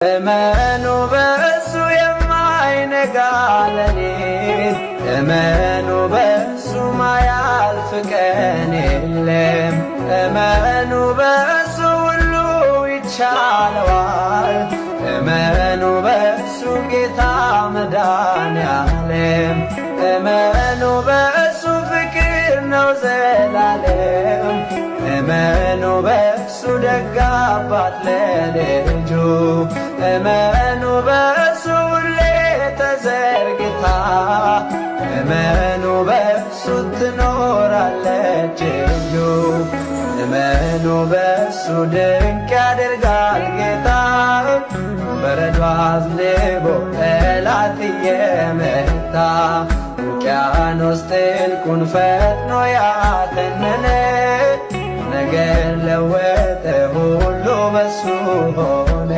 እመኑ በእሱ የማይነጋ ሌሊት፣ እመኑ በእሱ ማያልፍ ቀን የለም። እመኑ በእሱ ሁሉ ይቻለዋል። እመኑ በእሱ ጌታ መድኃኔዓለም። እመኑ በእሱ ፍቅር ነው ዘላለም። እመኑ በእሱ ደግ አባት ለልጁ። እመኑ በእሱ ሁሌ ተዘርግታ፣ እመኑ በእሱ ትኖራለች እጁ። እመኑ በእሱ ድንቅ ያደርጋል ጌታ፣ በረዶ አዝንቦ ጠላት እየመታ። ውቅያኖስ ጥልቁን ፈጥኖ ያተነነ፣ ነገር ለወጠ ሁሉ በሱ ሆነ።